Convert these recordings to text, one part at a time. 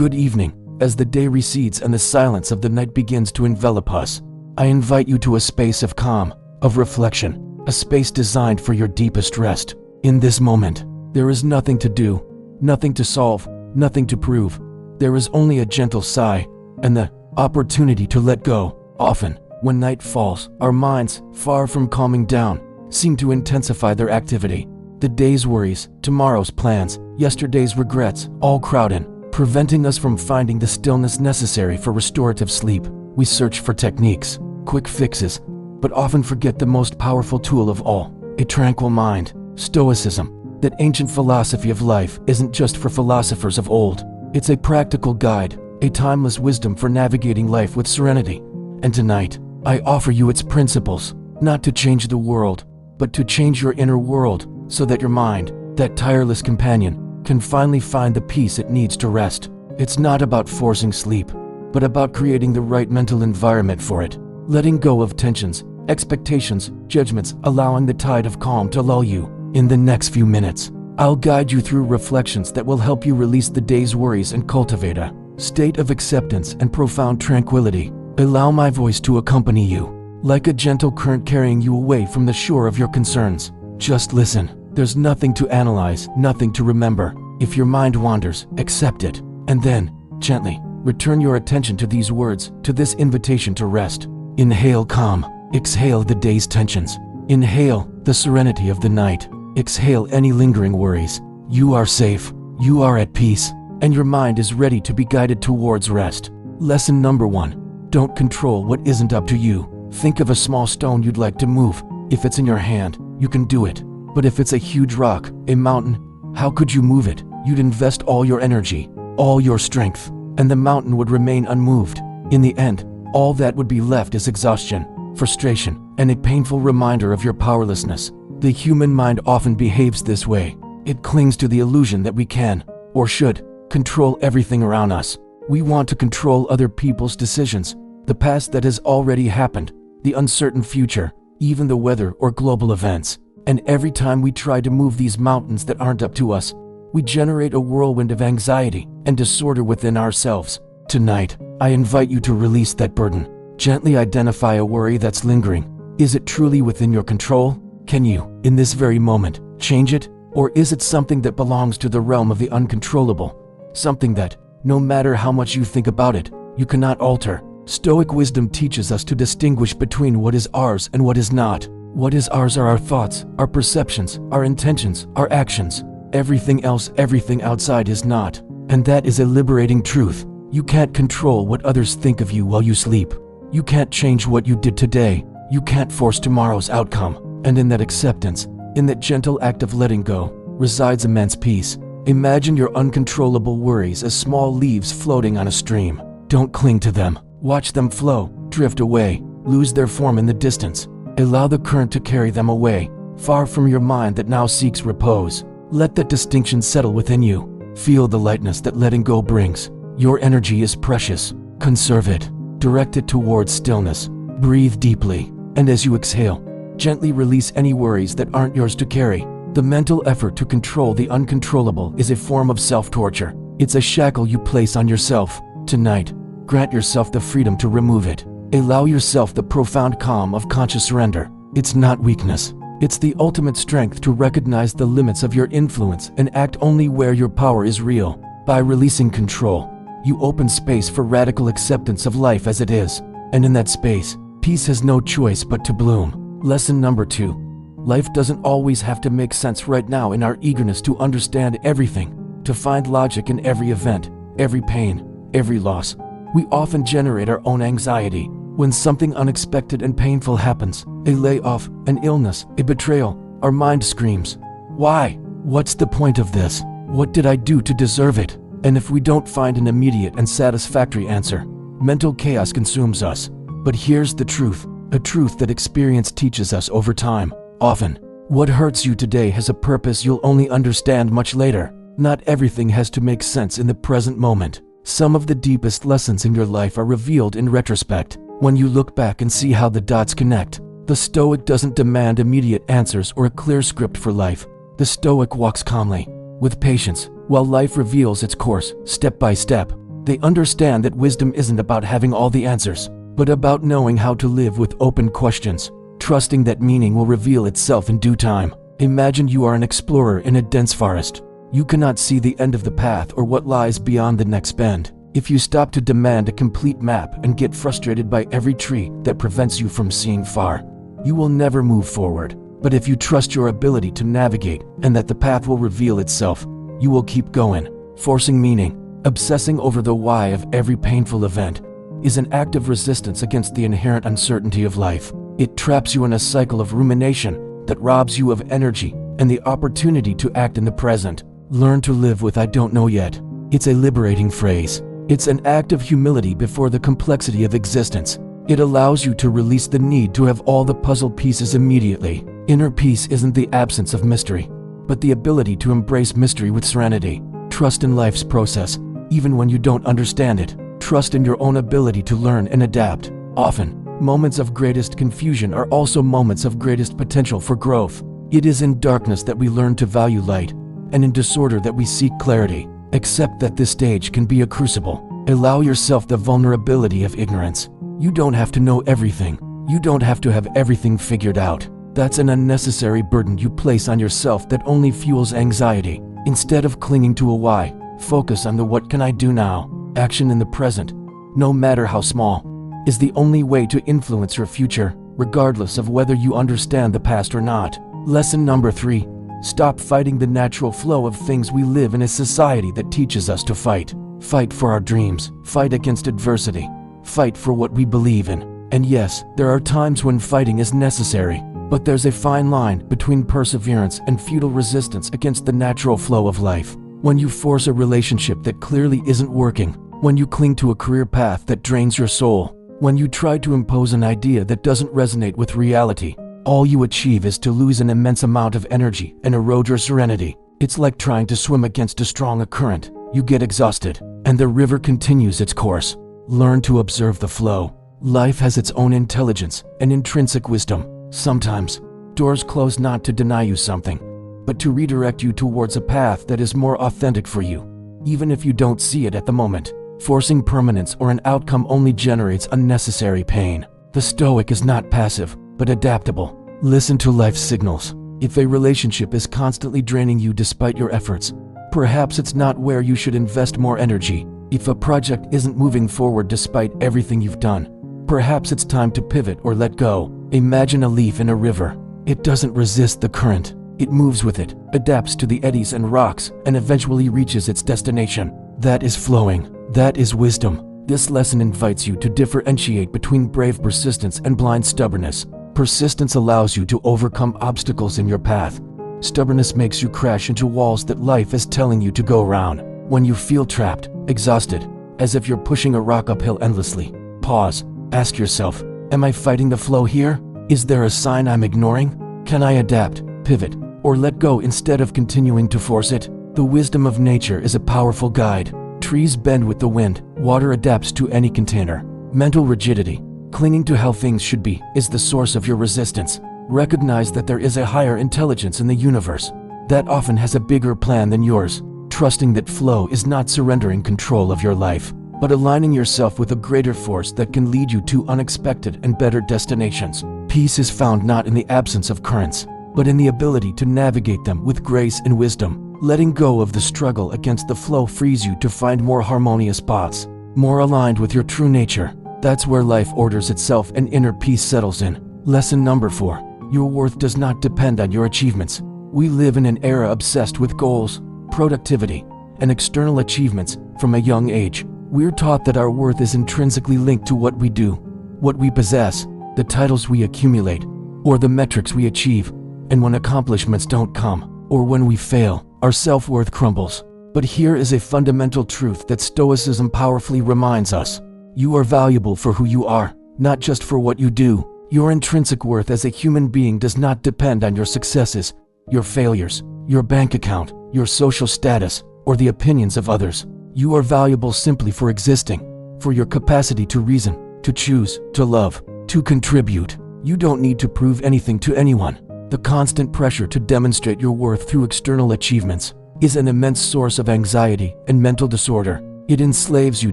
Good evening. As the day recedes and the silence of the night begins to envelop us, I invite you to a space of calm, of reflection, a space designed for your deepest rest. In this moment, there is nothing to do, nothing to solve, nothing to prove. There is only a gentle sigh and the opportunity to let go. Often, when night falls, our minds, far from calming down, seem to intensify their activity. The day's worries, tomorrow's plans, yesterday's regrets all crowd in, preventing us from finding the stillness necessary for restorative sleep. We search for techniques, quick fixes, but often forget the most powerful tool of all, a tranquil mind. Stoicism, that ancient philosophy of life, isn't just for philosophers of old. It's a practical guide, a timeless wisdom for navigating life with serenity. And tonight, I offer you its principles, not to change the world, but to change your inner world, so that your mind, that tireless companion, can finally find the peace it needs to rest. It's not about forcing sleep, but about creating the right mental environment for it, letting go of tensions, expectations, judgments, allowing the tide of calm to lull you. In the next few minutes, I'll guide you through reflections that will help you release the day's worries and cultivate a state of acceptance and profound tranquility. Allow my voice to accompany you, like a gentle current carrying you away from the shore of your concerns. Just listen. There's nothing to analyze, nothing to remember. If your mind wanders, accept it, and then, gently, return your attention to these words, to this invitation to rest. Inhale calm, exhale the day's tensions. Inhale the serenity of the night. Exhale any lingering worries. You are safe, you are at peace, and your mind is ready to be guided towards rest. Lesson number 1. Don't control what isn't up to you. Think of a small stone you'd like to move. If it's in your hand, you can do it. But if it's a huge rock, a mountain, how could you move it? You'd invest all your energy, all your strength, and the mountain would remain unmoved. In the end, all that would be left is exhaustion, frustration, and a painful reminder of your powerlessness. The human mind often behaves this way. It clings to the illusion that we can, or should, control everything around us. We want to control other people's decisions, the past that has already happened, the uncertain future, even the weather or global events. And every time we try to move these mountains that aren't up to us, we generate a whirlwind of anxiety and disorder within ourselves. Tonight, I invite you to release that burden. Gently identify a worry that's lingering. Is it truly within your control? Can you, in this very moment, change it? Or is it something that belongs to the realm of the uncontrollable? Something that, no matter how much you think about it, you cannot alter. Stoic wisdom teaches us to distinguish between what is ours and what is not. What is ours are our thoughts, our perceptions, our intentions, our actions. Everything else, everything outside is not. And that is a liberating truth. You can't control what others think of you while you sleep. You can't change what you did today. You can't force tomorrow's outcome. And in that acceptance, in that gentle act of letting go, resides immense peace. Imagine your uncontrollable worries as small leaves floating on a stream. Don't cling to them. Watch them flow, drift away, lose their form in the distance. Allow the current to carry them away, far from your mind that now seeks repose. Let that distinction settle within you. Feel the lightness that letting go brings. Your energy is precious. Conserve it. Direct it towards stillness. Breathe deeply, and as you exhale, gently release any worries that aren't yours to carry. The mental effort to control the uncontrollable is a form of self-torture. It's a shackle you place on yourself. Tonight, grant yourself the freedom to remove it. Allow yourself the profound calm of conscious surrender. It's not weakness. It's the ultimate strength to recognize the limits of your influence and act only where your power is real. By releasing control, you open space for radical acceptance of life as it is. And in that space, peace has no choice but to bloom. Lesson number 2. Life doesn't always have to make sense right now. In our eagerness to understand everything, to find logic in every event, every pain, every loss, we often generate our own anxiety. When something unexpected and painful happens, a layoff, an illness, a betrayal, our mind screams, "Why? What's the point of this? What did I do to deserve it?" And if we don't find an immediate and satisfactory answer, mental chaos consumes us. But here's the truth, a truth that experience teaches us over time. Often, what hurts you today has a purpose you'll only understand much later. Not everything has to make sense in the present moment. Some of the deepest lessons in your life are revealed in retrospect, when you look back and see how the dots connect. The Stoic doesn't demand immediate answers or a clear script for life. The Stoic walks calmly, with patience, while life reveals its course, step by step. They understand that wisdom isn't about having all the answers, but about knowing how to live with open questions, trusting that meaning will reveal itself in due time. Imagine you are an explorer in a dense forest. You cannot see the end of the path or what lies beyond the next bend. If you stop to demand a complete map and get frustrated by every tree that prevents you from seeing far, you will never move forward. But if you trust your ability to navigate and that the path will reveal itself, you will keep going. Forcing meaning, obsessing over the why of every painful event, is an act of resistance against the inherent uncertainty of life. It traps you in a cycle of rumination that robs you of energy and the opportunity to act in the present. Learn to live with "I don't know yet." It's a liberating phrase. It's an act of humility before the complexity of existence. It allows you to release the need to have all the puzzle pieces immediately. Inner peace isn't the absence of mystery, but the ability to embrace mystery with serenity. Trust in life's process, even when you don't understand it. Trust in your own ability to learn and adapt. Often, moments of greatest confusion are also moments of greatest potential for growth. It is in darkness that we learn to value light, and in disorder that we seek clarity. Accept that this stage can be a crucible. Allow yourself the vulnerability of ignorance. You don't have to know everything. You don't have to have everything figured out. That's an unnecessary burden you place on yourself that only fuels anxiety. Instead of clinging to a why, focus on the "what can I do now?" Action in the present, no matter how small, is the only way to influence your future, regardless of whether you understand the past or not. Lesson number 3. Stop fighting the natural flow of things. We live in a society that teaches us to fight. Fight for our dreams. Fight against adversity. Fight for what we believe in. And yes, there are times when fighting is necessary, but there's a fine line between perseverance and futile resistance against the natural flow of life. When you force a relationship that clearly isn't working, when you cling to a career path that drains your soul, when you try to impose an idea that doesn't resonate with reality, all you achieve is to lose an immense amount of energy and erode your serenity. It's like trying to swim against a strong current. You get exhausted, and the river continues its course. Learn to observe the flow. Life has its own intelligence and intrinsic wisdom. Sometimes, doors close not to deny you something, but to redirect you towards a path that is more authentic for you, even if you don't see it at the moment. Forcing permanence or an outcome only generates unnecessary pain. The Stoic is not passive, but adaptable. Listen to life's signals. If a relationship is constantly draining you despite your efforts, perhaps it's not where you should invest more energy. If a project isn't moving forward despite everything you've done, perhaps it's time to pivot or let go. Imagine a leaf in a river. It doesn't resist the current. It moves with it, adapts to the eddies and rocks, and eventually reaches its destination. That is flowing. That is wisdom. This lesson invites you to differentiate between brave persistence and blind stubbornness. Persistence allows you to overcome obstacles in your path. Stubbornness makes you crash into walls that life is telling you to go around. When you feel trapped, exhausted, as if you're pushing a rock uphill endlessly, pause. Ask yourself, am I fighting the flow here? Is there a sign I'm ignoring? Can I adapt, pivot, or let go instead of continuing to force it? The wisdom of nature is a powerful guide. Trees bend with the wind, water adapts to any container. Mental rigidity, clinging to how things should be, is the source of your resistance. Recognize that there is a higher intelligence in the universe that often has a bigger plan than yours. Trusting that flow is not surrendering control of your life, but aligning yourself with a greater force that can lead you to unexpected and better destinations. Peace is found not in the absence of currents, but in the ability to navigate them with grace and wisdom. Letting go of the struggle against the flow frees you to find more harmonious spots, more aligned with your true nature. That's where life orders itself and inner peace settles in. Lesson number 4. Your worth does not depend on your achievements. We live in an era obsessed with goals, productivity, and external achievements from a young age. We're taught that our worth is intrinsically linked to what we do, what we possess, the titles we accumulate, or the metrics we achieve. And when accomplishments don't come, or when we fail, our self-worth crumbles. But here is a fundamental truth that Stoicism powerfully reminds us. You are valuable for who you are, not just for what you do. Your intrinsic worth as a human being does not depend on your successes, your failures, your bank account, your social status, or the opinions of others. You are valuable simply for existing, for your capacity to reason, to choose, to love, to contribute. You don't need to prove anything to anyone. The constant pressure to demonstrate your worth through external achievements is an immense source of anxiety and mental disorder. It enslaves you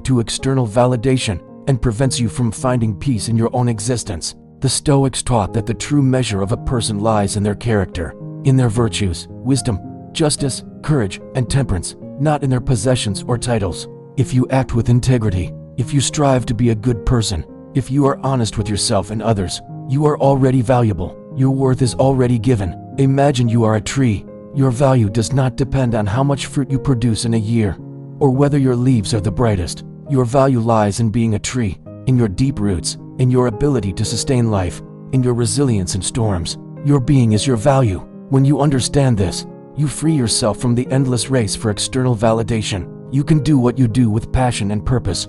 to external validation and prevents you from finding peace in your own existence. The Stoics taught that the true measure of a person lies in their character, in their virtues, wisdom, justice, courage, and temperance, not in their possessions or titles. If you act with integrity, if you strive to be a good person, if you are honest with yourself and others, you are already valuable. Your worth is already given. Imagine you are a tree. Your value does not depend on how much fruit you produce in a year, or whether your leaves are the brightest. Your value lies in being a tree, in your deep roots, in your ability to sustain life, in your resilience in storms. Your being is your value. When you understand this, you free yourself from the endless race for external validation. You can do what you do with passion and purpose,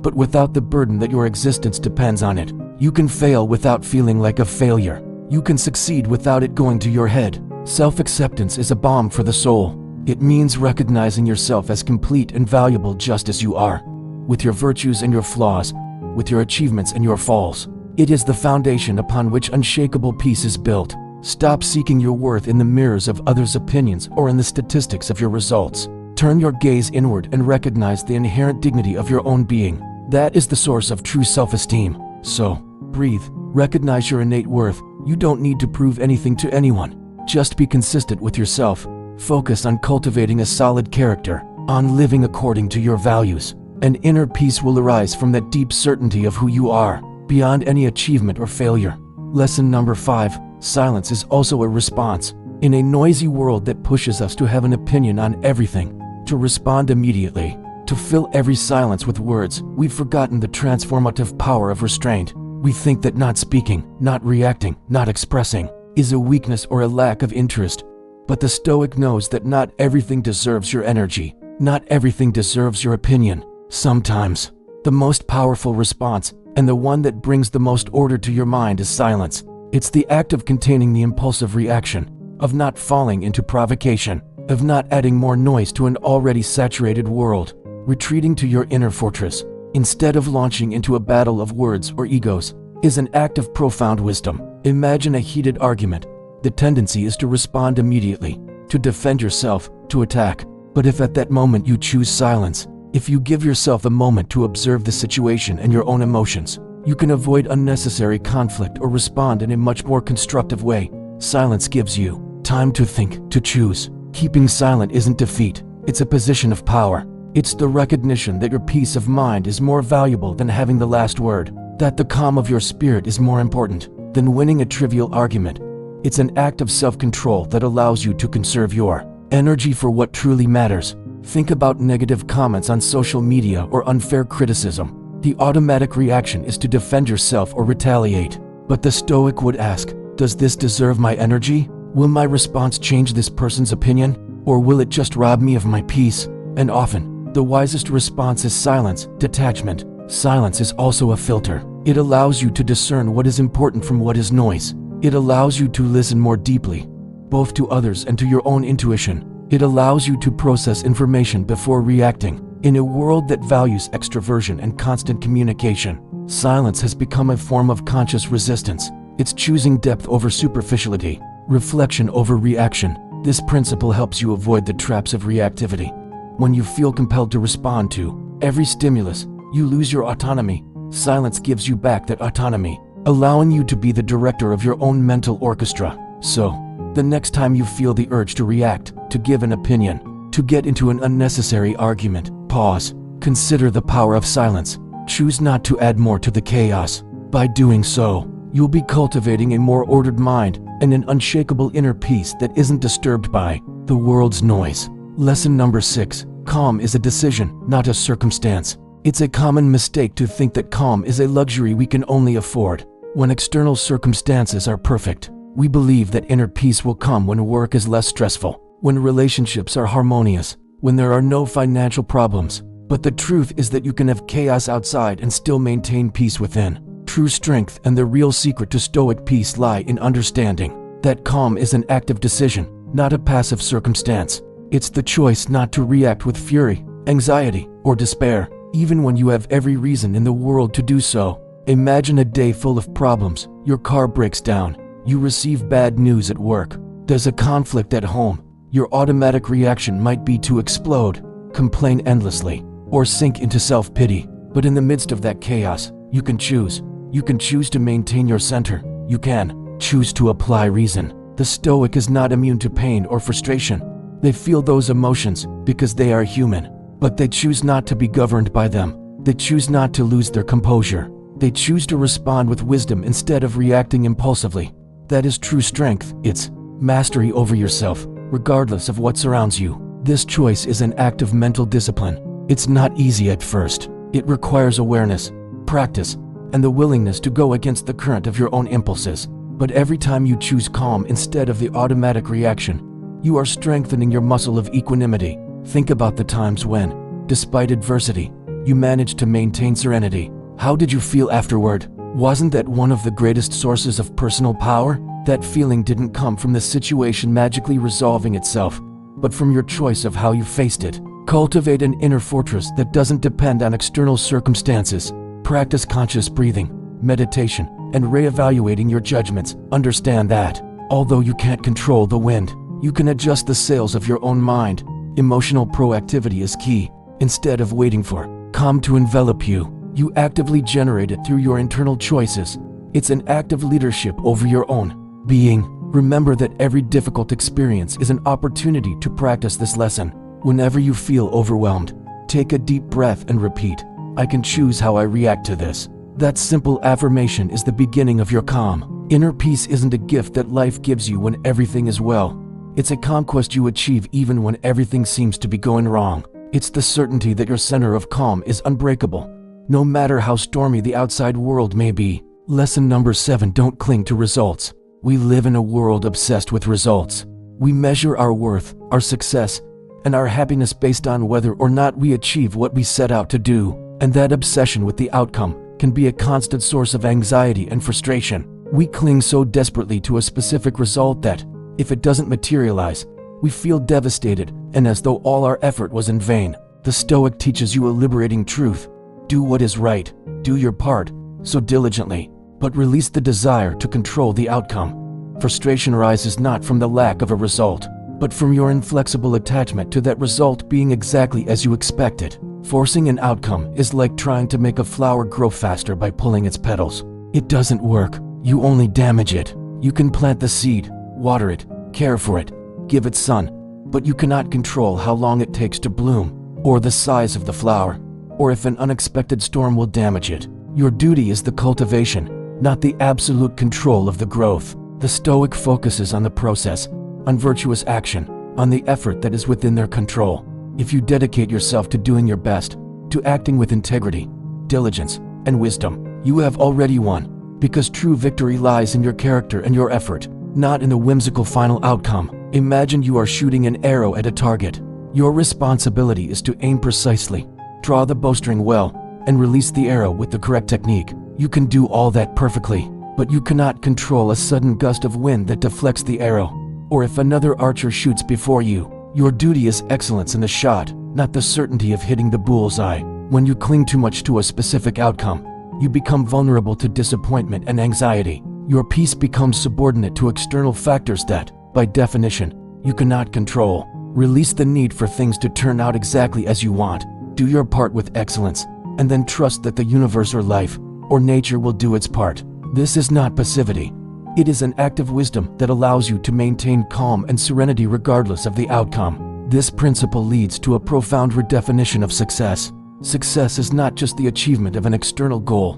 but without the burden that your existence depends on it. You can fail without feeling like a failure. You can succeed without it going to your head. Self-acceptance is a balm for the soul. It means recognizing yourself as complete and valuable just as you are, with your virtues and your flaws, with your achievements and your falls. It is the foundation upon which unshakable peace is built. Stop seeking your worth in the mirrors of others' opinions or in the statistics of your results. Turn your gaze inward and recognize the inherent dignity of your own being. That is the source of true self-esteem. So, breathe, recognize your innate worth. You don't need to prove anything to anyone. Just be consistent with yourself. Focus on cultivating a solid character, on living according to your values. An inner peace will arise from that deep certainty of who you are, beyond any achievement or failure. Lesson number 5. Silence is also a response. In a noisy world that pushes us to have an opinion on everything, to respond immediately, to fill every silence with words, we've forgotten the transformative power of restraint. We think that not speaking, not reacting, not expressing is a weakness or a lack of interest. But the Stoic knows that not everything deserves your energy. Not everything deserves your opinion. Sometimes, the most powerful response, and the one that brings the most order to your mind, is silence. It's the act of containing the impulsive reaction, of not falling into provocation, of not adding more noise to an already saturated world, retreating to your inner fortress, instead of launching into a battle of words or egos, is an act of profound wisdom. Imagine a heated argument. The tendency is to respond immediately, to defend yourself, to attack. But if at that moment you choose silence, if you give yourself a moment to observe the situation and your own emotions, you can avoid unnecessary conflict or respond in a much more constructive way. Silence gives you time to think, to choose. Keeping silent isn't defeat, it's a position of power. It's the recognition that your peace of mind is more valuable than having the last word, that the calm of your spirit is more important than winning a trivial argument. It's an act of self-control that allows you to conserve your energy for what truly matters. Think about negative comments on social media or unfair criticism. The automatic reaction is to defend yourself or retaliate. But the Stoic would ask, does this deserve my energy? Will my response change this person's opinion? Or will it just rob me of my peace? And often, the wisest response is silence, detachment. Silence is also a filter. It allows you to discern what is important from what is noise. It allows you to listen more deeply, both to others and to your own intuition. It allows you to process information before reacting. In a world that values extroversion and constant communication, silence has become a form of conscious resistance. It's choosing depth over superficiality, reflection over reaction. This principle helps you avoid the traps of reactivity. When you feel compelled to respond to every stimulus, you lose your autonomy. Silence gives you back that autonomy, allowing you to be the director of your own mental orchestra. So, the next time you feel the urge to react, to give an opinion, to get into an unnecessary argument, pause. Consider the power of silence. Choose not to add more to the chaos. By doing so, you'll be cultivating a more ordered mind and an unshakable inner peace that isn't disturbed by the world's noise. Lesson number 6. Calm is a decision, not a circumstance. It's a common mistake to think that calm is a luxury we can only afford when external circumstances are perfect. We believe that inner peace will come when work is less stressful, when relationships are harmonious, when there are no financial problems. But the truth is that you can have chaos outside and still maintain peace within. True strength and the real secret to Stoic peace lie in understanding that calm is an active decision, not a passive circumstance. It's the choice not to react with fury, anxiety, or despair, even when you have every reason in the world to do so. Imagine a day full of problems. Your car breaks down. You receive bad news at work. There's a conflict at home. Your automatic reaction might be to explode, complain endlessly, or sink into self-pity. But in the midst of that chaos, you can choose. You can choose to maintain your center. You can choose to apply reason. The Stoic is not immune to pain or frustration. They feel those emotions because they are human, but they choose not to be governed by them. They choose not to lose their composure. They choose to respond with wisdom instead of reacting impulsively. That is true strength. It's mastery over yourself, regardless of what surrounds you. This choice is an act of mental discipline. It's not easy at first. It requires awareness, practice, and the willingness to go against the current of your own impulses. But every time you choose calm instead of the automatic reaction, you are strengthening your muscle of equanimity. Think about the times when, despite adversity, you managed to maintain serenity. How did you feel afterward? Wasn't that one of the greatest sources of personal power? That feeling didn't come from the situation magically resolving itself, but from your choice of how you faced it. Cultivate an inner fortress that doesn't depend on external circumstances. Practice conscious breathing, meditation, and reevaluating your judgments. Understand that, although you can't control the wind, you can adjust the sails of your own mind. Emotional proactivity is key. Instead of waiting for calm to envelop you, you actively generate it through your internal choices. It's an act of leadership over your own being. Remember that every difficult experience is an opportunity to practice this lesson. Whenever you feel overwhelmed, take a deep breath and repeat, "I can choose how I react to this." That simple affirmation is the beginning of your calm. Inner peace isn't a gift that life gives you when everything is well. It's a conquest you achieve even when everything seems to be going wrong. It's the certainty that your center of calm is unbreakable, no matter how stormy the outside world may be. Lesson number 7: don't cling to results. We live in a world obsessed with results. We measure our worth, our success, and our happiness based on whether or not we achieve what we set out to do. And that obsession with the outcome can be a constant source of anxiety and frustration. We cling so desperately to a specific result that, if it doesn't materialize, we feel devastated and as though all our effort was in vain. The Stoic teaches you a liberating truth. Do what is right, do your part, so diligently, but release the desire to control the outcome. Frustration arises not from the lack of a result, but from your inflexible attachment to that result being exactly as you expected. Forcing an outcome is like trying to make a flower grow faster by pulling its petals. It doesn't work. You only damage it. You can plant the seed, water it, care for it, give it sun, but you cannot control how long it takes to bloom, or the size of the flower, or if an unexpected storm will damage it. Your duty is the cultivation, not the absolute control of the growth. The Stoic focuses on the process, on virtuous action, on the effort that is within their control. If you dedicate yourself to doing your best, to acting with integrity, diligence, and wisdom, you have already won, because true victory lies in your character and your effort, not in the whimsical final outcome. Imagine you are shooting an arrow at a target. Your responsibility is to aim precisely, draw the bowstring well, and release the arrow with the correct technique. You can do all that perfectly, but you cannot control a sudden gust of wind that deflects the arrow, or if another archer shoots before you. Your duty is excellence in the shot, not the certainty of hitting the bullseye. When you cling too much to a specific outcome, you become vulnerable to disappointment and anxiety. Your peace becomes subordinate to external factors that, by definition, you cannot control. Release the need for things to turn out exactly as you want. Do your part with excellence, and then trust that the universe or life, or nature will do its part. This is not passivity. It is an act of wisdom that allows you to maintain calm and serenity regardless of the outcome. This principle leads to a profound redefinition of success. Success is not just the achievement of an external goal,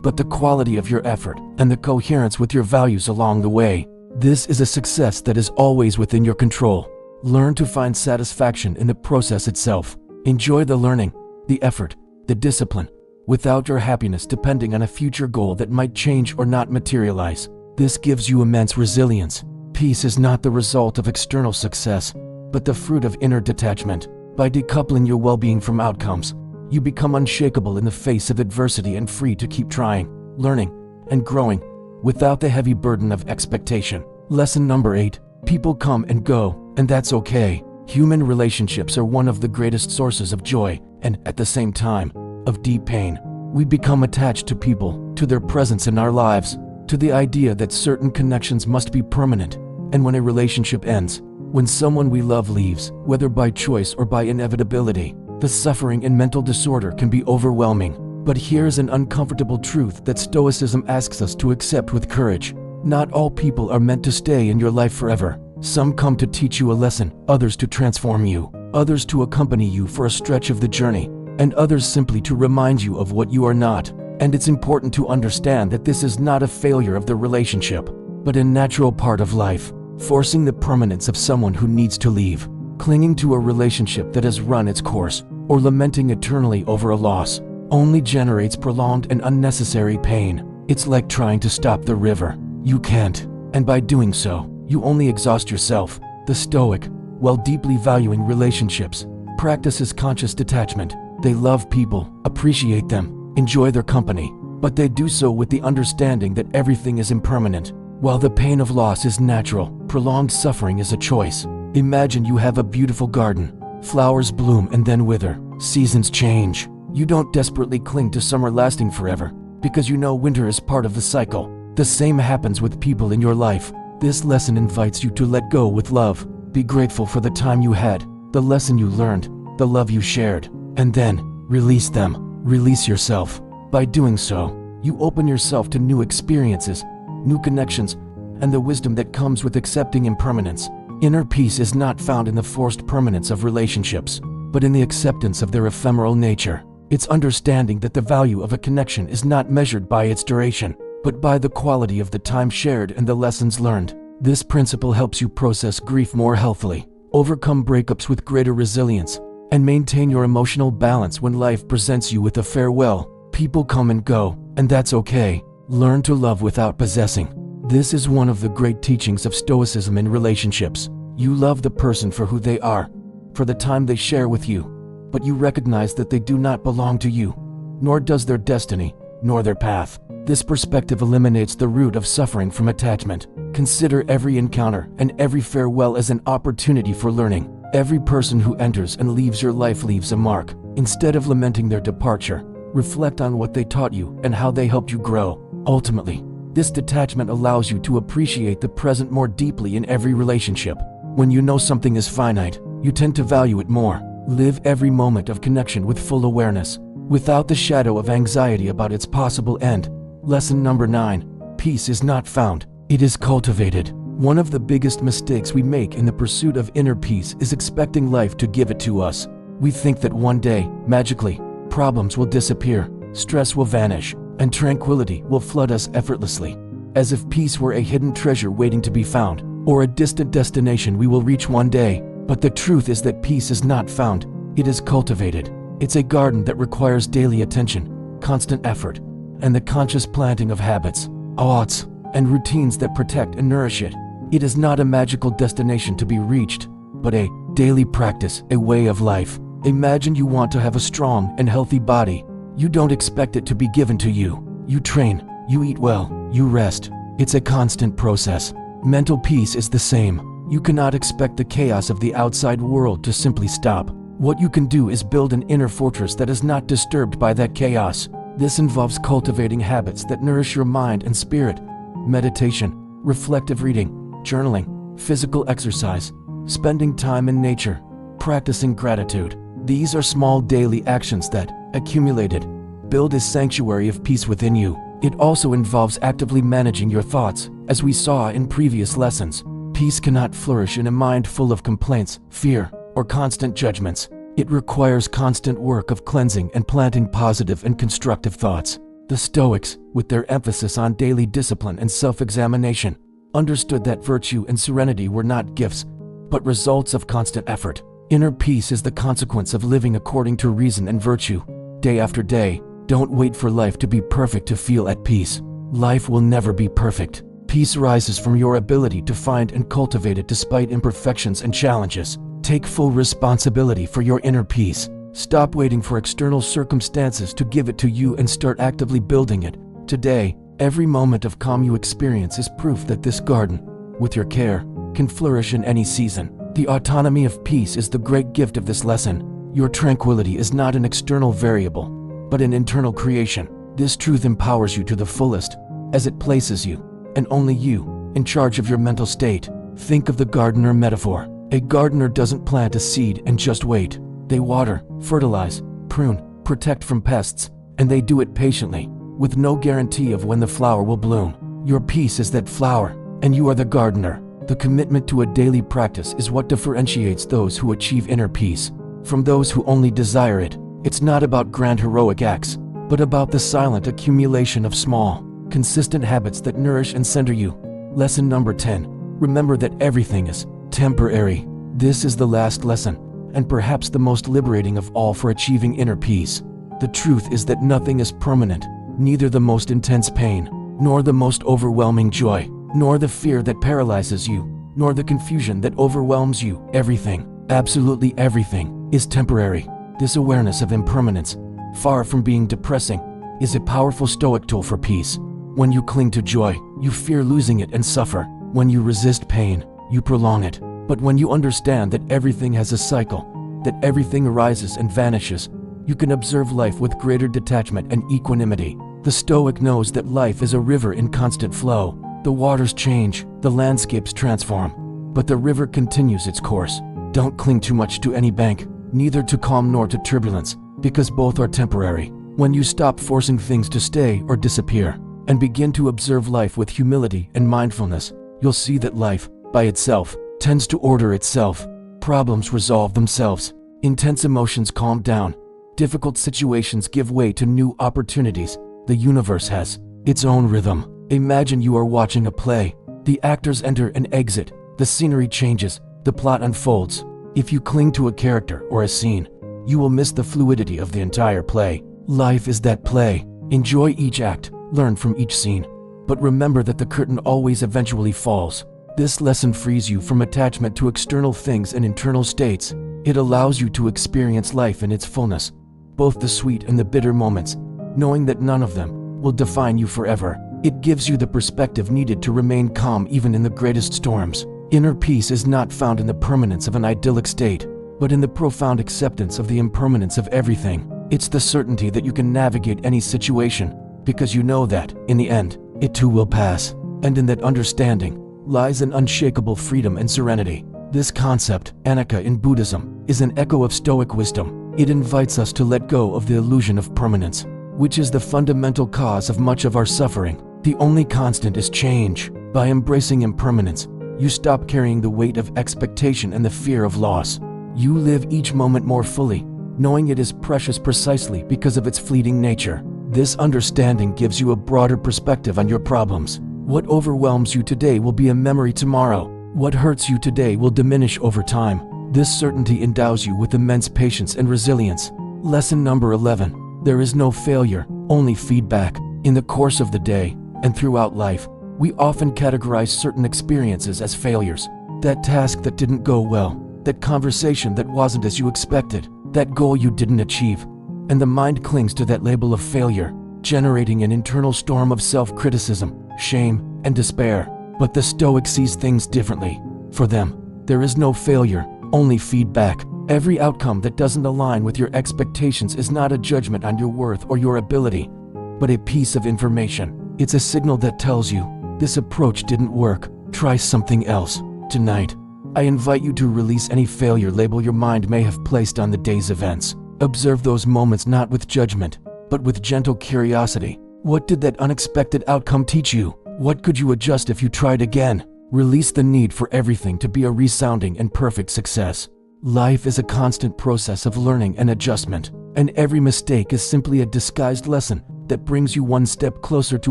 but the quality of your effort and the coherence with your values along the way. This is a success that is always within your control. Learn to find satisfaction in the process itself. Enjoy the learning, the effort, the discipline, without your happiness depending on a future goal that might change or not materialize. This gives you immense resilience. Peace is not the result of external success, but the fruit of inner detachment. By decoupling your well-being from outcomes, you become unshakable in the face of adversity and free to keep trying, learning, and growing without the heavy burden of expectation. Lesson number 8: people come and go, and that's okay. Human relationships are one of the greatest sources of joy and, at the same time, of deep pain. We become attached to people, to their presence in our lives, to the idea that certain connections must be permanent, and when a relationship ends, when someone we love leaves, whether by choice or by inevitability, The suffering and mental disorder can be overwhelming, but here's an uncomfortable truth that Stoicism asks us to accept with courage. Not all people are meant to stay in your life forever. Some come to teach you a lesson, others to transform you, others to accompany you for a stretch of the journey, and others simply to remind you of what you are not. And it's important to understand that this is not a failure of the relationship, but a natural part of life. Forcing the permanence of someone who needs to leave, clinging to a relationship that has run its course, or lamenting eternally over a loss, only generates prolonged and unnecessary pain. It's like trying to stop the river. You can't, and by doing so, you only exhaust yourself. The Stoic, while deeply valuing relationships, practices conscious detachment. They love people, appreciate them, enjoy their company, but they do so with the understanding that everything is impermanent. While the pain of loss is natural, prolonged suffering is a choice. Imagine you have a beautiful garden. Flowers bloom and then wither. Seasons change. You don't desperately cling to summer lasting forever, because you know winter is part of the cycle. The same happens with people in your life. This lesson invites you to let go with love. Be grateful for the time you had, the lesson you learned, the love you shared, and then release them. Release yourself. By doing so, you open yourself to new experiences, new connections, and the wisdom that comes with accepting impermanence. Inner peace is not found in the forced permanence of relationships, but in the acceptance of their ephemeral nature. It's understanding that the value of a connection is not measured by its duration, but by the quality of the time shared and the lessons learned. This principle helps you process grief more healthily, overcome breakups with greater resilience, and maintain your emotional balance when life presents you with a farewell. People come and go, and that's okay. Learn to love without possessing. This is one of the great teachings of Stoicism in relationships. You love the person for who they are, for the time they share with you, but you recognize that they do not belong to you, nor does their destiny, nor their path. This perspective eliminates the root of suffering from attachment. Consider every encounter and every farewell as an opportunity for learning. Every person who enters and leaves your life leaves a mark. Instead of lamenting their departure, reflect on what they taught you and how they helped you grow. Ultimately, this detachment allows you to appreciate the present more deeply in every relationship. When you know something is finite, you tend to value it more. Live every moment of connection with full awareness, without the shadow of anxiety about its possible end. Lesson number 9. Peace is not found, it is cultivated. One of the biggest mistakes we make in the pursuit of inner peace is expecting life to give it to us. We think that one day, magically, problems will disappear, stress will vanish, and tranquility will flood us effortlessly, as if peace were a hidden treasure waiting to be found, or a distant destination we will reach one day. But the truth is that peace is not found, it is cultivated. It's a garden that requires daily attention, constant effort, and the conscious planting of habits, thoughts, and routines that protect and nourish it. It is not a magical destination to be reached, but a daily practice, a way of life. Imagine you want to have a strong and healthy body. You don't expect it to be given to you. You train, you eat well, you rest. It's a constant process. Mental peace is the same. You cannot expect the chaos of the outside world to simply stop. What you can do is build an inner fortress that is not disturbed by that chaos. This involves cultivating habits that nourish your mind and spirit. Meditation, reflective reading, journaling, physical exercise, spending time in nature, practicing gratitude. These are small daily actions that, accumulated, build a sanctuary of peace within you. It also involves actively managing your thoughts, as we saw in previous lessons. Peace cannot flourish in a mind full of complaints, fear, or constant judgments. It requires constant work of cleansing and planting positive and constructive thoughts. The Stoics, with their emphasis on daily discipline and self-examination, understood that virtue and serenity were not gifts, but results of constant effort. Inner peace is the consequence of living according to reason and virtue. Day after day, don't wait for life to be perfect to feel at peace. Life will never be perfect. Peace rises from your ability to find and cultivate it despite imperfections and challenges. Take full responsibility for your inner peace. Stop waiting for external circumstances to give it to you and start actively building it. Today, every moment of calm you experience is proof that this garden, with your care, can flourish in any season. The autonomy of peace is the great gift of this lesson. Your tranquility is not an external variable, but an internal creation. This truth empowers you to the fullest, as it places you, and only you, in charge of your mental state. Think of the gardener metaphor. A gardener doesn't plant a seed and just wait. They water, fertilize, prune, protect from pests, and they do it patiently, with no guarantee of when the flower will bloom. Your peace is that flower, and you are the gardener. The commitment to a daily practice is what differentiates those who achieve inner peace from those who only desire it. It's not about grand heroic acts, but about the silent accumulation of small, consistent habits that nourish and center you. Lesson number 10. Remember that everything is temporary. This is the last lesson, and perhaps the most liberating of all for achieving inner peace. The truth is that nothing is permanent, neither the most intense pain, nor the most overwhelming joy, nor the fear that paralyzes you, nor the confusion that overwhelms you. Everything, absolutely everything, is temporary. This awareness of impermanence, far from being depressing, is a powerful Stoic tool for peace. When you cling to joy, you fear losing it and suffer. When you resist pain, you prolong it. But when you understand that everything has a cycle, that everything arises and vanishes, you can observe life with greater detachment and equanimity. The Stoic knows that life is a river in constant flow. The waters change, the landscapes transform, but the river continues its course. Don't cling too much to any bank, neither to calm nor to turbulence, because both are temporary. When you stop forcing things to stay or disappear, and begin to observe life with humility and mindfulness, you'll see that life, by itself, tends to order itself. Problems resolve themselves. Intense emotions calm down. Difficult situations give way to new opportunities. The universe has its own rhythm. Imagine you are watching a play. The actors enter and exit. The scenery changes. The plot unfolds. If you cling to a character or a scene, you will miss the fluidity of the entire play. Life is that play. Enjoy each act. Learn from each scene. But remember that the curtain always eventually falls. This lesson frees you from attachment to external things and internal states. It allows you to experience life in its fullness, both the sweet and the bitter moments, knowing that none of them will define you forever. It gives you the perspective needed to remain calm even in the greatest storms. Inner peace is not found in the permanence of an idyllic state, but in the profound acceptance of the impermanence of everything. It's the certainty that you can navigate any situation, because you know that, in the end, it too will pass. And in that understanding lies an unshakable freedom and serenity. This concept, anicca in Buddhism, is an echo of Stoic wisdom. It invites us to let go of the illusion of permanence, which is the fundamental cause of much of our suffering. The only constant is change. By embracing impermanence, you stop carrying the weight of expectation and the fear of loss. You live each moment more fully, knowing it is precious precisely because of its fleeting nature. This understanding gives you a broader perspective on your problems. What overwhelms you today will be a memory tomorrow. What hurts you today will diminish over time. This certainty endows you with immense patience and resilience. Lesson number 11. There is no failure, only feedback. In the course of the day, and throughout life, we often categorize certain experiences as failures. That task that didn't go well, that conversation that wasn't as you expected, that goal you didn't achieve. And the mind clings to that label of failure, generating an internal storm of self-criticism, shame, and despair. But the Stoic sees things differently. For them, there is no failure, only feedback. Every outcome that doesn't align with your expectations is not a judgment on your worth or your ability, but a piece of information. It's a signal that tells you, this approach didn't work, try something else. Tonight, I invite you to release any failure label your mind may have placed on the day's events. Observe those moments not with judgment, but with gentle curiosity. What did that unexpected outcome teach you? What could you adjust if you tried again? Release the need for everything to be a resounding and perfect success. Life is a constant process of learning and adjustment, and every mistake is simply a disguised lesson that brings you one step closer to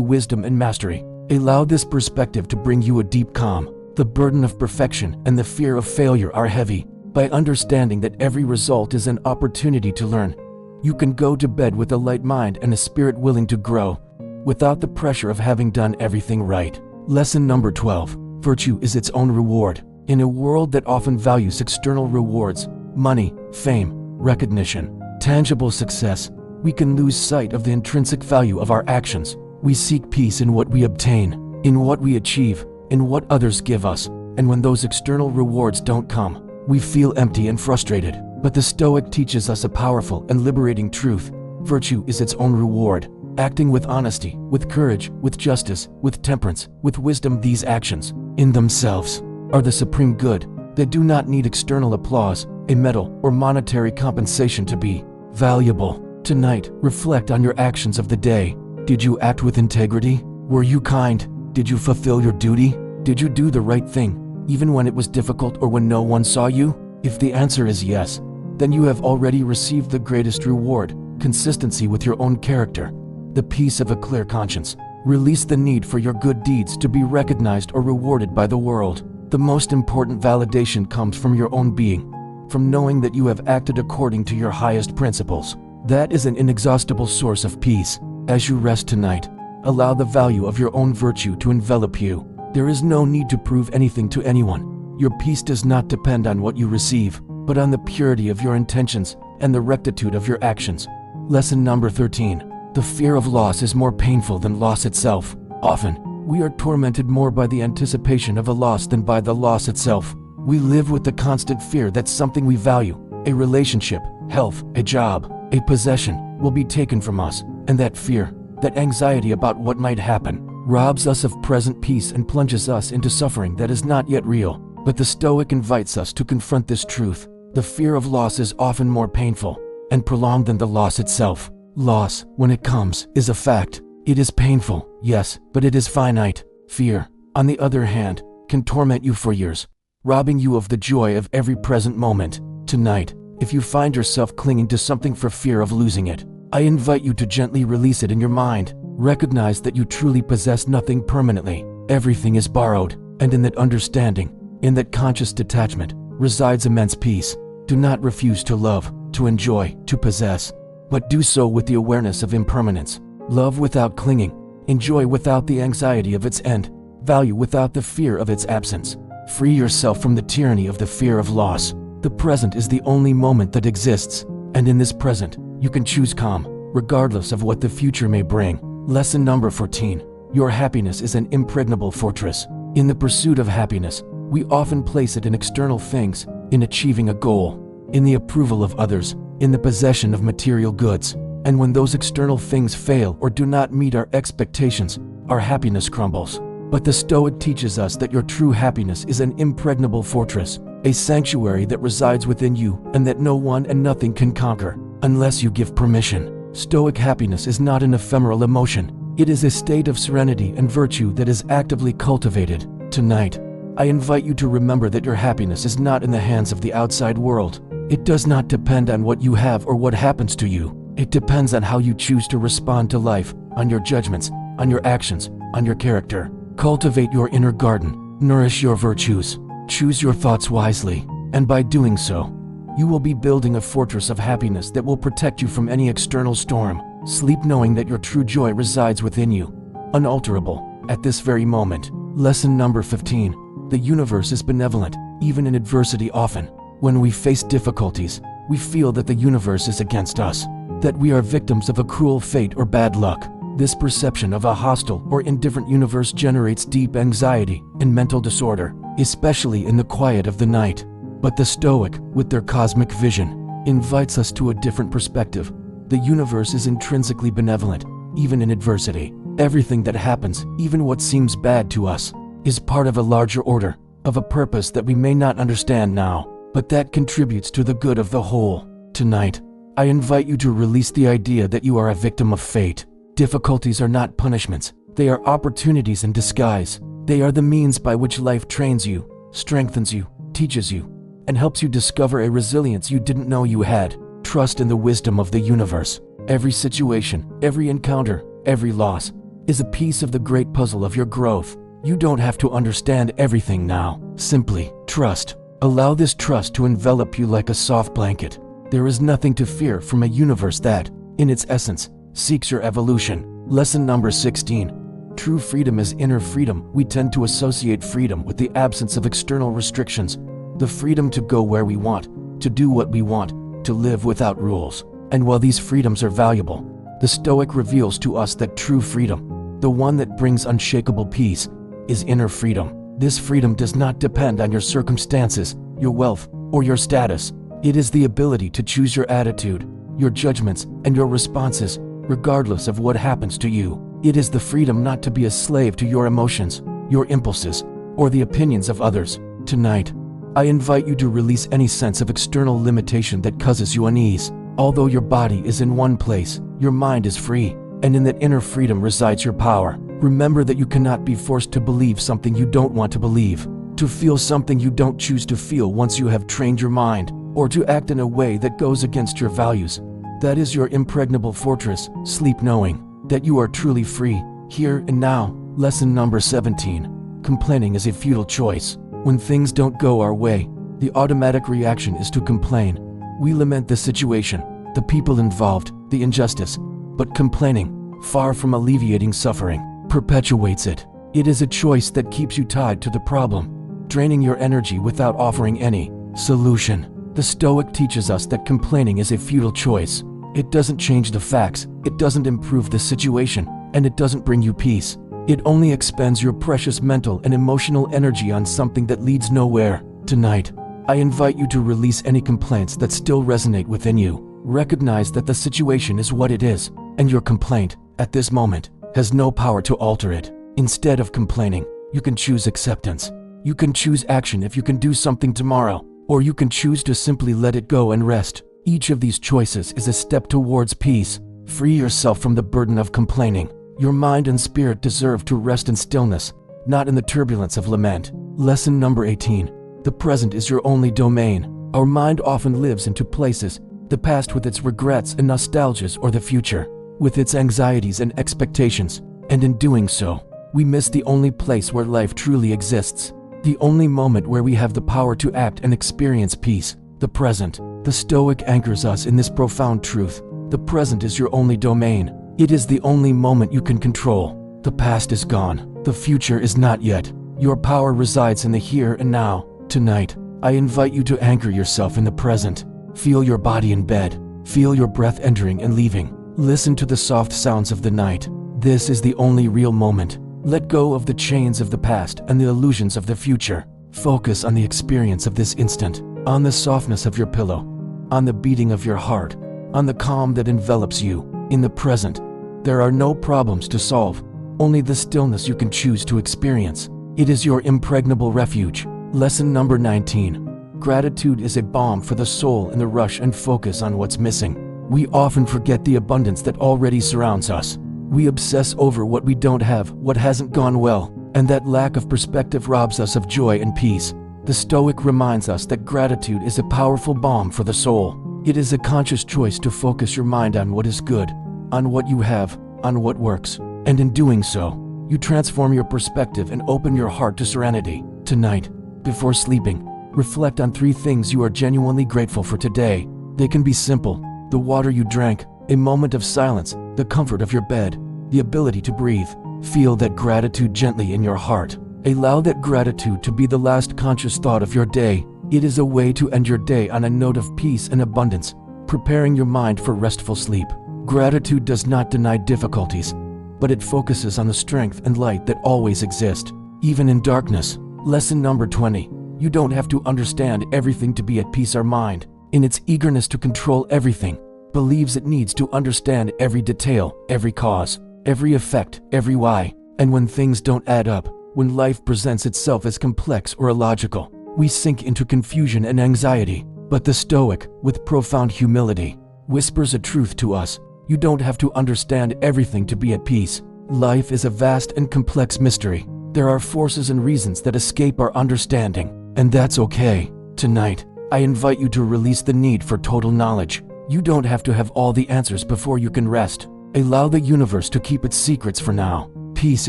wisdom and mastery. Allow this perspective to bring you a deep calm. The burden of perfection and the fear of failure are heavy. By understanding that every result is an opportunity to learn, you can go to bed with a light mind and a spirit willing to grow, without the pressure of having done everything right. Lesson number 12. Virtue is its own reward. In a world that often values external rewards, money, fame, recognition, tangible success, we can lose sight of the intrinsic value of our actions. We seek peace in what we obtain, in what we achieve, in what others give us, and when those external rewards don't come, we feel empty and frustrated. But the Stoic teaches us a powerful and liberating truth. Virtue is its own reward. Acting with honesty, with courage, with justice, with temperance, with wisdom, these actions, in themselves, are the supreme good. They do not need external applause, a medal, or monetary compensation to be valuable. Tonight, reflect on your actions of the day. Did you act with integrity? Were you kind? Did you fulfill your duty? Did you do the right thing, even when it was difficult or when no one saw you? If the answer is yes, then you have already received the greatest reward: consistency with your own character, the peace of a clear conscience. Release the need for your good deeds to be recognized or rewarded by the world. The most important validation comes from your own being, from knowing that you have acted according to your highest principles. That is an inexhaustible source of peace. As you rest tonight, allow the value of your own virtue to envelop you. There is no need to prove anything to anyone. Your peace does not depend on what you receive, but on the purity of your intentions and the rectitude of your actions. Lesson number 13. The fear of loss is more painful than loss itself. Often, we are tormented more by the anticipation of a loss than by the loss itself. We live with the constant fear that something we value, a relationship, health, a job, a possession, will be taken from us, and that fear, that anxiety about what might happen, robs us of present peace and plunges us into suffering that is not yet real. But the Stoic invites us to confront this truth. The fear of loss is often more painful and prolonged than the loss itself. Loss, when it comes, is a fact. It is painful, yes, but it is finite. Fear, on the other hand, can torment you for years, robbing you of the joy of every present moment. Tonight, if you find yourself clinging to something for fear of losing it, I invite you to gently release it in your mind. Recognize that you truly possess nothing permanently. Everything is borrowed, and in that understanding, in that conscious detachment, resides immense peace. Do not refuse to love, to enjoy, to possess, but do so with the awareness of impermanence. Love without clinging, enjoy without the anxiety of its end, value without the fear of its absence. Free yourself from the tyranny of the fear of loss. The present is the only moment that exists, and in this present, you can choose calm, regardless of what the future may bring. Lesson number 14. Your happiness is an impregnable fortress. In the pursuit of happiness, we often place it in external things, in achieving a goal, in the approval of others, in the possession of material goods. And when those external things fail or do not meet our expectations, our happiness crumbles. But the Stoic teaches us that your true happiness is an impregnable fortress, a sanctuary that resides within you and that no one and nothing can conquer, unless you give permission. Stoic happiness is not an ephemeral emotion. It is a state of serenity and virtue that is actively cultivated. Tonight, I invite you to remember that your happiness is not in the hands of the outside world. It does not depend on what you have or what happens to you. It depends on how you choose to respond to life, on your judgments, on your actions, on your character. Cultivate your inner garden, nourish your virtues, choose your thoughts wisely, and by doing so, you will be building a fortress of happiness that will protect you from any external storm. Sleep knowing that your true joy resides within you, unalterable, at this very moment. Lesson number 15. The universe is benevolent, even in adversity. Often, when we face difficulties, we feel that the universe is against us, that we are victims of a cruel fate or bad luck. This perception of a hostile or indifferent universe generates deep anxiety and mental disorder, especially in the quiet of the night. But the Stoic, with their cosmic vision, invites us to a different perspective. The universe is intrinsically benevolent, even in adversity. Everything that happens, even what seems bad to us, is part of a larger order, of a purpose that we may not understand now, but that contributes to the good of the whole. Tonight, I invite you to release the idea that you are a victim of fate. Difficulties are not punishments, they are opportunities in disguise. They are the means by which life trains you, strengthens you, teaches you, and helps you discover a resilience you didn't know you had. Trust in the wisdom of the universe. Every situation, every encounter, every loss is a piece of the great puzzle of your growth. You don't have to understand everything now. Simply trust. Allow this trust to envelop you like a soft blanket. There is nothing to fear from a universe that, in its essence, seeks your evolution. Lesson number 16. True freedom is inner freedom. We tend to associate freedom with the absence of external restrictions, the freedom to go where we want, to do what we want, to live without rules. And while these freedoms are valuable, the Stoic reveals to us that true freedom, the one that brings unshakable peace, is inner freedom. This freedom does not depend on your circumstances, your wealth, or your status. It is the ability to choose your attitude, your judgments, and your responses, regardless of what happens to you. It is the freedom not to be a slave to your emotions, your impulses, or the opinions of others. Tonight, I invite you to release any sense of external limitation that causes you unease. Although your body is in one place, your mind is free, and in that inner freedom resides your power. Remember that you cannot be forced to believe something you don't want to believe, to feel something you don't choose to feel once you have trained your mind, or to act in a way that goes against your values. That is your impregnable fortress. Sleep knowing that you are truly free, here and now. Lesson number 17. Complaining is a futile choice. When things don't go our way, the automatic reaction is to complain. We lament the situation, the people involved, the injustice, but complaining, far from alleviating suffering, perpetuates it. It is a choice that keeps you tied to the problem, draining your energy without offering any solution. The Stoic teaches us that complaining is a futile choice. It doesn't change the facts, it doesn't improve the situation, and it doesn't bring you peace. It only expends your precious mental and emotional energy on something that leads nowhere. Tonight, I invite you to release any complaints that still resonate within you. Recognize that the situation is what it is, and your complaint, at this moment, has no power to alter it. Instead of complaining, you can choose acceptance. You can choose action if you can do something tomorrow, or you can choose to simply let it go and rest. Each of these choices is a step towards peace. Free yourself from the burden of complaining. Your mind and spirit deserve to rest in stillness, not in the turbulence of lament. Lesson number 18. The present is your only domain. Our mind often lives in two places, the past with its regrets and nostalgias, or the future with its anxieties and expectations, and in doing so, we miss the only place where life truly exists, the only moment where we have the power to act and experience peace, the present. The Stoic anchors us in this profound truth. The present is your only domain. It is the only moment you can control. The past is gone. The future is not yet. Your power resides in the here and now. Tonight, I invite you to anchor yourself in the present. Feel your body in bed. Feel your breath entering and leaving. Listen to the soft sounds of the night. This is the only real moment. Let go of the chains of the past and the illusions of the future. Focus on the experience of this instant, on the softness of your pillow, on the beating of your heart, on the calm that envelops you. In the present, there are no problems to solve, only the stillness you can choose to experience. It is your impregnable refuge. Lesson number 19. Gratitude is a balm for the soul in the rush and focus on what's missing. We often forget the abundance that already surrounds us. We obsess over what we don't have, what hasn't gone well, and that lack of perspective robs us of joy and peace. The Stoic reminds us that gratitude is a powerful balm for the soul. It is a conscious choice to focus your mind on what is good, on what you have, on what works, and in doing so, you transform your perspective and open your heart to serenity. Tonight, before sleeping, reflect on 3 things you are genuinely grateful for today. They can be simple: the water you drank, a moment of silence, the comfort of your bed, the ability to breathe. Feel that gratitude gently in your heart. Allow that gratitude to be the last conscious thought of your day. It is a way to end your day on a note of peace and abundance, preparing your mind for restful sleep. Gratitude does not deny difficulties, but it focuses on the strength and light that always exist, even in darkness. Lesson number 20. You don't have to understand everything to be at peace. Our mind, in its eagerness to control everything, believes it needs to understand every detail, every cause, every effect, every why. And when things don't add up, when life presents itself as complex or illogical, we sink into confusion and anxiety. But the Stoic, with profound humility, whispers a truth to us. You don't have to understand everything to be at peace. Life is a vast and complex mystery. There are forces and reasons that escape our understanding, and that's okay. Tonight, I invite you to release the need for total knowledge. You don't have to have all the answers before you can rest. Allow the universe to keep its secrets for now. Peace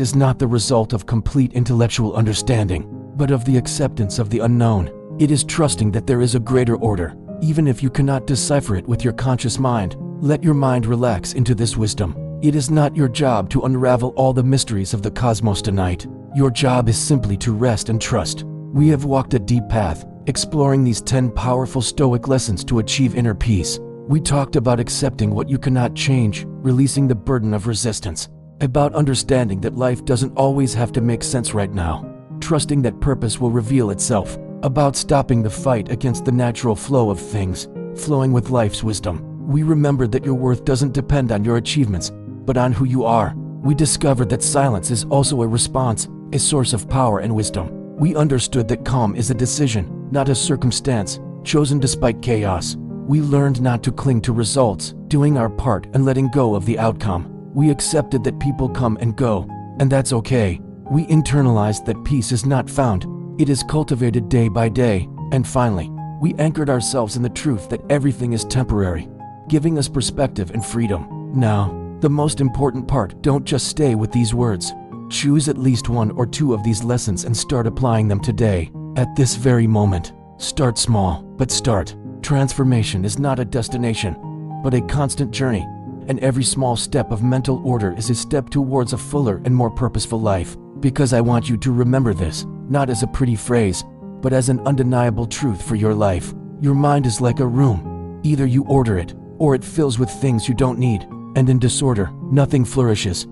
is not the result of complete intellectual understanding, but of the acceptance of the unknown. It is trusting that there is a greater order, even if you cannot decipher it with your conscious mind. Let your mind relax into this wisdom. It is not your job to unravel all the mysteries of the cosmos tonight. Your job is simply to rest and trust. We have walked a deep path, exploring these 10 powerful Stoic lessons to achieve inner peace. We talked about accepting what you cannot change, releasing the burden of resistance, about understanding that life doesn't always have to make sense right now, trusting that purpose will reveal itself, about stopping the fight against the natural flow of things, flowing with life's wisdom. We remembered that your worth doesn't depend on your achievements, but on who you are. We discovered that silence is also a response, a source of power and wisdom. We understood that calm is a decision, not a circumstance, chosen despite chaos. We learned not to cling to results, doing our part and letting go of the outcome. We accepted that people come and go, and that's okay. We internalized that peace is not found, it is cultivated day by day. And finally, we anchored ourselves in the truth that everything is temporary, giving us perspective and freedom. Now, the most important part, don't just stay with these words. Choose at least one or two of these lessons and start applying them today, at this very moment. Start small, but start. Transformation is not a destination, but a constant journey, and every small step of mental order is a step towards a fuller and more purposeful life. Because I want you to remember this, not as a pretty phrase, but as an undeniable truth for your life. Your mind is like a room. Either you order it, or it fills with things you don't need, and in disorder, nothing flourishes.